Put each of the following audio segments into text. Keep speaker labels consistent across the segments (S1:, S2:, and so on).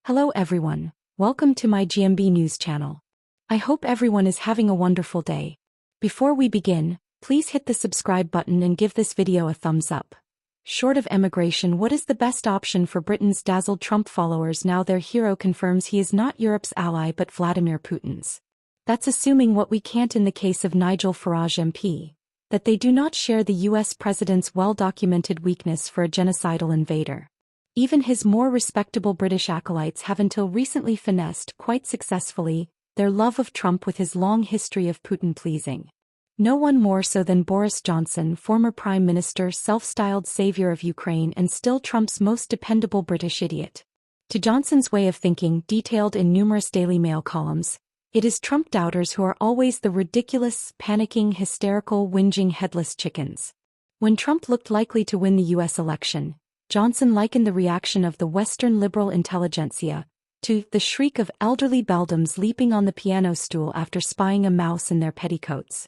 S1: Hello everyone, welcome to my GMB News channel. I hope everyone is having a wonderful day. Before we begin, please hit the subscribe button and give this video a thumbs up. Short of emigration, what is the best option for Britain's dazzled Trump followers now their hero confirms he is not Europe's ally but Vladimir Putin's? That's assuming what we can't in the case of Nigel Farage MP, that they do not share the US president's well-documented weakness for a genocidal invader. Even his more respectable British acolytes have until recently finessed, quite successfully, their love of Trump with his long history of Putin-pleasing. No one more so than Boris Johnson, former Prime Minister, self-styled savior of Ukraine and still Trump's most dependable British idiot. To Johnson's way of thinking, detailed in numerous Daily Mail columns, it is Trump doubters who are always the ridiculous, panicking, hysterical, whinging headless chickens. When Trump looked likely to win the US election, Johnson likened the reaction of the Western liberal intelligentsia to the shriek of elderly beldams leaping on the piano stool after spying a mouse in their petticoats.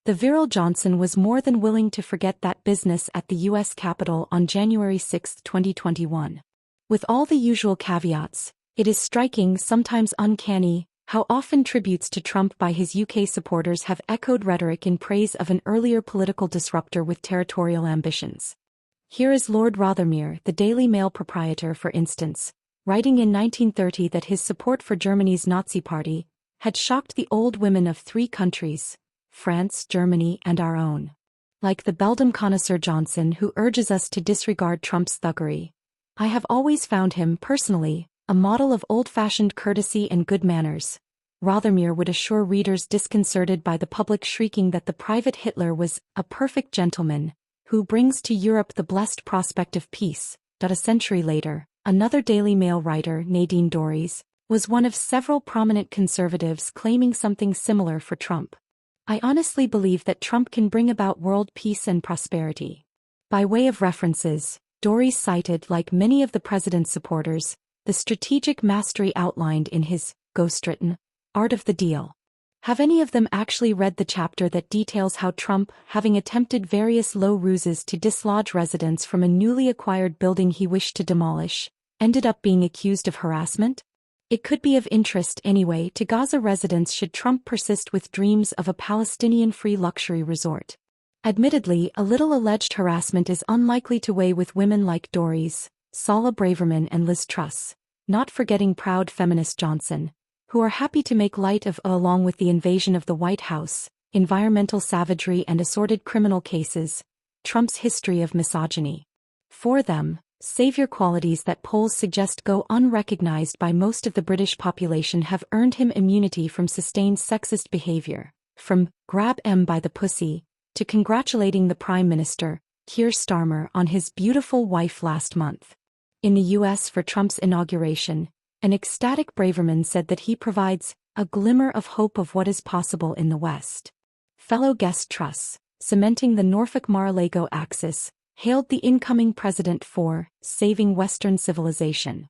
S1: The virile Johnson was more than willing to forget that business at the U.S. Capitol on January 6, 2021. With all the usual caveats, it is striking, sometimes uncanny, how often tributes to Trump by his UK supporters have echoed rhetoric in praise of an earlier political disruptor with territorial ambitions. Here is Lord Rothermere, the Daily Mail proprietor, for instance, writing in 1930 that his support for Germany's Nazi Party had shocked the old women of three countries, France, Germany, and our own. Like the beldam connoisseur Johnson, who urges us to disregard Trump's thuggery, I have always found him, personally, a model of old-fashioned courtesy and good manners. Rothermere would assure readers disconcerted by the public shrieking that the private Hitler was a perfect gentleman, who brings to Europe the blessed prospect of peace. A century later, another Daily Mail writer, Nadine Dorries, was one of several prominent conservatives claiming something similar for Trump. I honestly believe that Trump can bring about world peace and prosperity. By way of references, Dorries cited, like many of the president's supporters, the strategic mastery outlined in his ghostwritten Art of the Deal. Have any of them actually read the chapter that details how Trump, having attempted various low ruses to dislodge residents from a newly acquired building he wished to demolish, ended up being accused of harassment? It could be of interest anyway to Gaza residents should Trump persist with dreams of a Palestinian-free luxury resort. Admittedly, a little alleged harassment is unlikely to weigh with women like Dorries, Sala Braverman and Liz Truss, not forgetting proud feminist Johnson, who are happy to make light of, along with the invasion of the White House, environmental savagery and assorted criminal cases, Trump's history of misogyny. For them, savior qualities that polls suggest go unrecognized by most of the British population have earned him immunity from sustained sexist behavior, from grab em by the pussy, to congratulating the Prime Minister, Keir Starmer, on his beautiful wife last month. In the US for Trump's inauguration, an ecstatic Braverman said that he provides a glimmer of hope of what is possible in the West. Fellow guest Truss, cementing the Norfolk Mar-a-Lago axis, hailed the incoming president for saving Western civilization.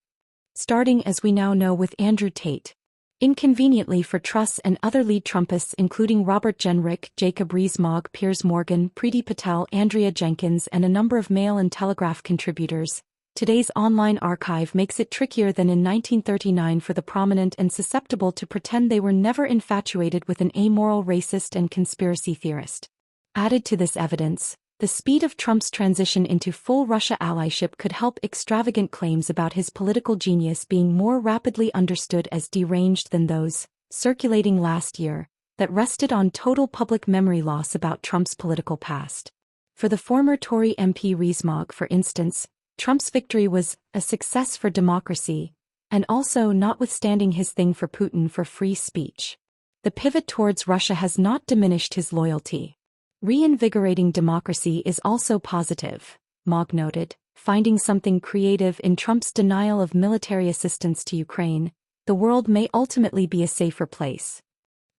S1: Starting as we now know with Andrew Tate. Inconveniently for Truss and other lead Trumpists including Robert Jenrick, Jacob Rees-Mogg, Piers Morgan, Priti Patel, Andrea Jenkins and a number of Mail and Telegraph contributors, today's online archive makes it trickier than in 1939 for the prominent and susceptible to pretend they were never infatuated with an amoral racist and conspiracy theorist. Added to this evidence, the speed of Trump's transition into full Russia allyship could help extravagant claims about his political genius being more rapidly understood as deranged than those, circulating last year, that rested on total public memory loss about Trump's political past. For the former Tory MP Rees-Mogg, for instance, Trump's victory was a success for democracy, and also notwithstanding his thing for Putin for free speech. The pivot towards Russia has not diminished his loyalty. Reinvigorating democracy is also positive, Mogg noted, finding something creative in Trump's denial of military assistance to Ukraine. The world may ultimately be a safer place.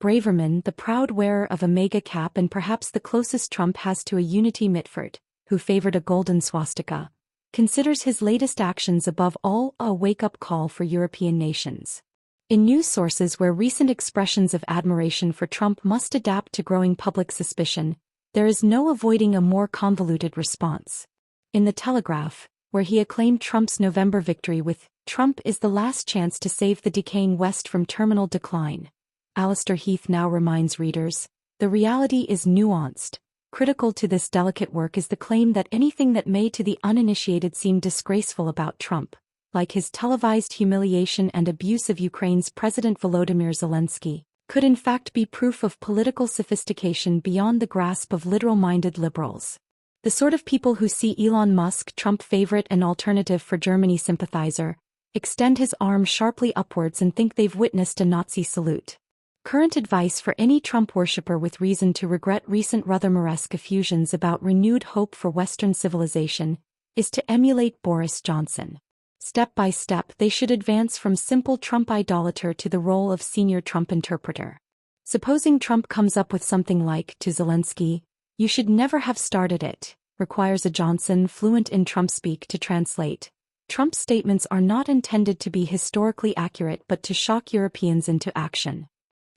S1: Braverman, the proud wearer of a MAGA cap and perhaps the closest Trump has to a Unity Mitford, who favored a golden swastika, considers his latest actions above all a wake-up call for European nations. In news sources where recent expressions of admiration for Trump must adapt to growing public suspicion, there is no avoiding a more convoluted response. In The Telegraph, where he acclaimed Trump's November victory with Trump is the last chance to save the decaying West from terminal decline. Alistair Heath now reminds readers, the reality is nuanced. Critical to this delicate work is the claim that anything that may to the uninitiated seem disgraceful about Trump, like his televised humiliation and abuse of Ukraine's President Volodymyr Zelensky, could in fact be proof of political sophistication beyond the grasp of literal-minded liberals. The sort of people who see Elon Musk, Trump favorite and alternative for Germany sympathizer, extend his arm sharply upwards and think they've witnessed a Nazi salute. Current advice for any Trump worshipper with reason to regret recent Rothermoresque effusions about renewed hope for Western civilization is to emulate Boris Johnson. Step by step, they should advance from simple Trump idolater to the role of senior Trump interpreter. Supposing Trump comes up with something like, to Zelensky, "You should never have started it," requires a Johnson fluent in Trump speak to translate. Trump's statements are not intended to be historically accurate but to shock Europeans into action.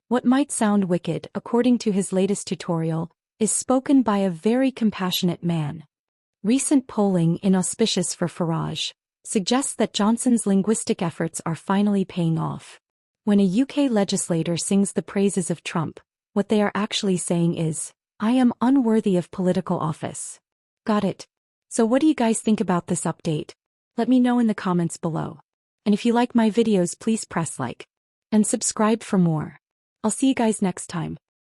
S1: What might sound wicked, according to his latest tutorial, is spoken by a very compassionate man. Recent polling, inauspicious for Farage, suggests that Johnson's linguistic efforts are finally paying off. When a UK legislator sings the praises of Trump, what they are actually saying is, "I am unworthy of political office." Got it? So what do you guys think about this update? Let me know in the comments below. And if you like my videos, please press like and subscribe for more. I'll see you guys next time.